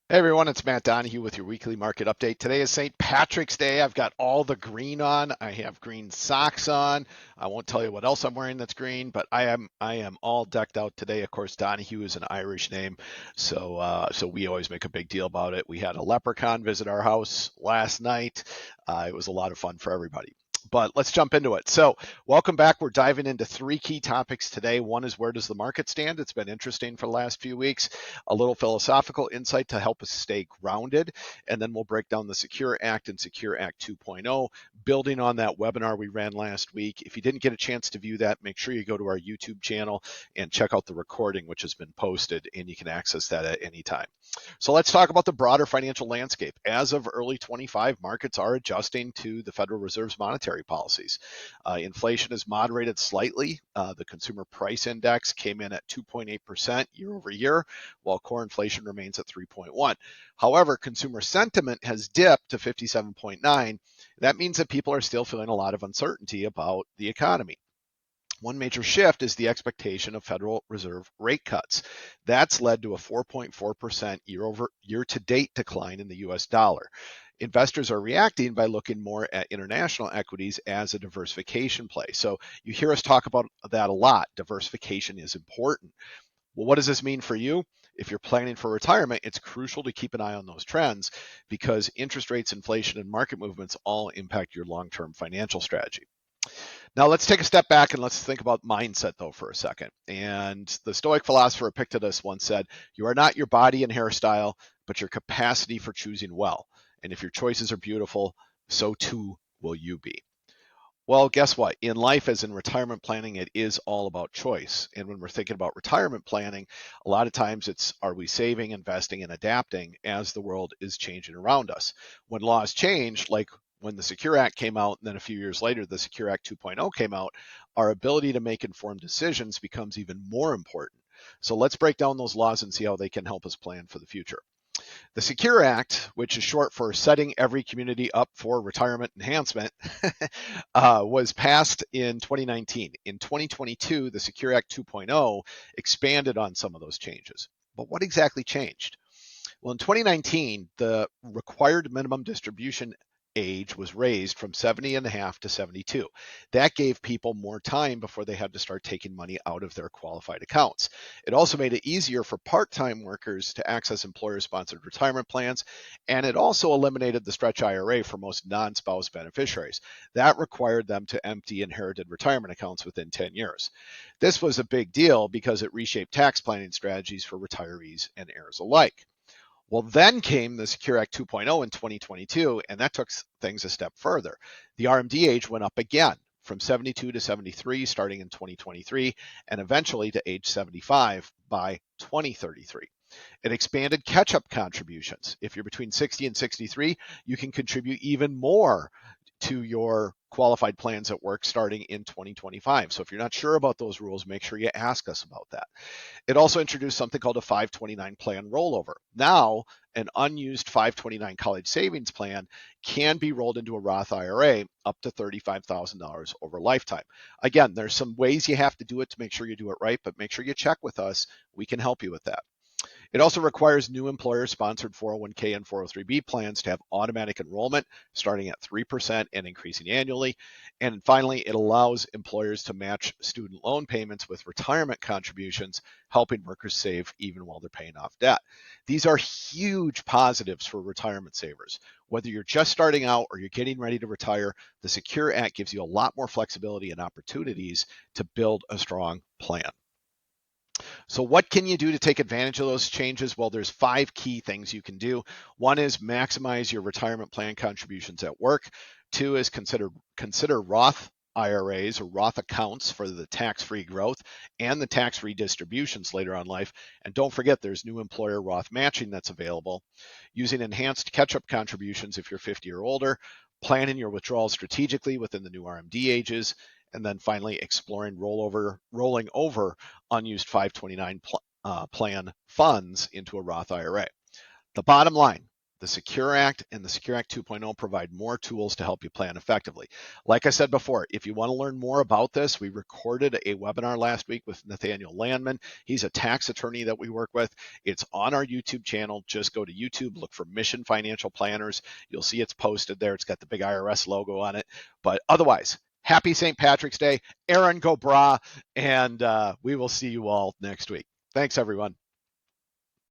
Hey everyone, it's Matt Donahue with your weekly market update. Today is St. Patrick's Day. I've got all the green on. I have green socks on. I won't tell you what else I'm wearing that's green, but I am all decked out today. Of course, Donahue is an Irish name, so we always make a big deal about it. We had a leprechaun visit our house last night. It was a lot of fun for everybody. But let's jump into it. So, welcome back. We're diving into three key topics today. One is, where does the market stand? It's been interesting for the last few weeks. A little philosophical insight to help us stay grounded, and then we'll break down the Secure Act and Secure Act 2.0, building on that webinar we ran last week. If you didn't get a chance to view that, make sure you go to our YouTube channel and check out the recording, which has been posted, and you can access that at any time. So let's talk about the broader financial landscape. As of early 25, markets are adjusting to the Federal Reserve's monetary policies. Inflation is moderated slightly. The consumer price index came in at 2.8% year over year, while core inflation remains at 3.1. However, consumer sentiment has dipped to 57.9. That means that people are still feeling a lot of uncertainty about the economy. One major shift is the expectation of Federal Reserve rate cuts. That's led to a 4.4% year to date decline in the US dollar. Investors are reacting by looking more at international equities as a diversification play. So you hear us talk about that a lot. Diversification is important. Well, what does this mean for you? If you're planning for retirement, it's crucial to keep an eye on those trends because interest rates, inflation, and market movements all impact your long term financial strategy. Now, let's take a step back and let's think about mindset, though, for a second. And the Stoic philosopher Epictetus once said, "You are not your body and hairstyle, but your capacity for choosing well. And if your choices are beautiful, so too will you be." Well, guess what? In life, as in retirement planning, it is all about choice. And when we're thinking about retirement planning, a lot of times it's, are we saving, investing, and adapting as the world is changing around us? When laws change, like when the Secure Act came out, and then a few years later, the Secure Act 2.0 came out, our ability to make informed decisions becomes even more important. So let's break down those laws and see how they can help us plan for the future. The Secure Act, which is short for Setting Every Community Up for Retirement Enhancement, was passed in 2019. In 2022, the Secure Act 2.0 expanded on some of those changes. But what exactly changed? Well, in 2019, the required minimum distribution age was raised from 70 and a half to 72. That gave people more time before they had to start taking money out of their qualified accounts. It also made it easier for part-time workers to access employer-sponsored retirement plans, and it also eliminated the stretch IRA for most non-spouse beneficiaries. That required them to empty inherited retirement accounts within 10 years. This was a big deal because it reshaped tax planning strategies for retirees and heirs alike. Well, then came the Secure Act 2.0 in 2022, and that took things a step further. The RMD age went up again from 72 to 73 starting in 2023, and eventually to age 75 by 2033. It expanded catch up contributions. If you're between 60 and 63, you can contribute even more to your qualified plans at work starting in 2025. So if you're not sure about those rules, make sure you ask us about that. It also introduced something called a 529 plan rollover. Now, an unused 529 college savings plan can be rolled into a Roth IRA up to $35,000 over lifetime. Again, there's some ways you have to do it to make sure you do it right, but make sure you check with us. We can help you with that. It also requires new employer-sponsored 401k and 403b plans to have automatic enrollment starting at 3% and increasing annually. And finally, it allows employers to match student loan payments with retirement contributions, helping workers save even while they're paying off debt. These are huge positives for retirement savers. Whether you're just starting out or you're getting ready to retire, the Secure Act gives you a lot more flexibility and opportunities to build a strong plan. So what can you do to take advantage of those changes? Well, there's 5 key things you can do. One is maximize your retirement plan contributions at work. 2 is consider Roth IRAs or Roth accounts for the tax-free growth and the tax-free distributions later on in life. And don't forget, there's new employer Roth matching that's available. Using enhanced catch-up contributions if you're 50 or older, planning your withdrawals strategically within the new RMD ages, and then finally exploring rolling over unused 529 plan funds into a Roth IRA. The bottom line, The Secure Act and the Secure Act 2.0 provide more tools to help you plan effectively. Like I said before, if you want to learn more about this, we recorded a webinar last week with Nathaniel Landman. He's a tax attorney that we work with. It's on our YouTube channel. Just go to YouTube, look for Mission Financial Planners. You'll see it's posted there. It's got the big IRS logo on it. But otherwise, happy St. Patrick's Day. Aaron, go brah. And we will see you all next week. Thanks, everyone.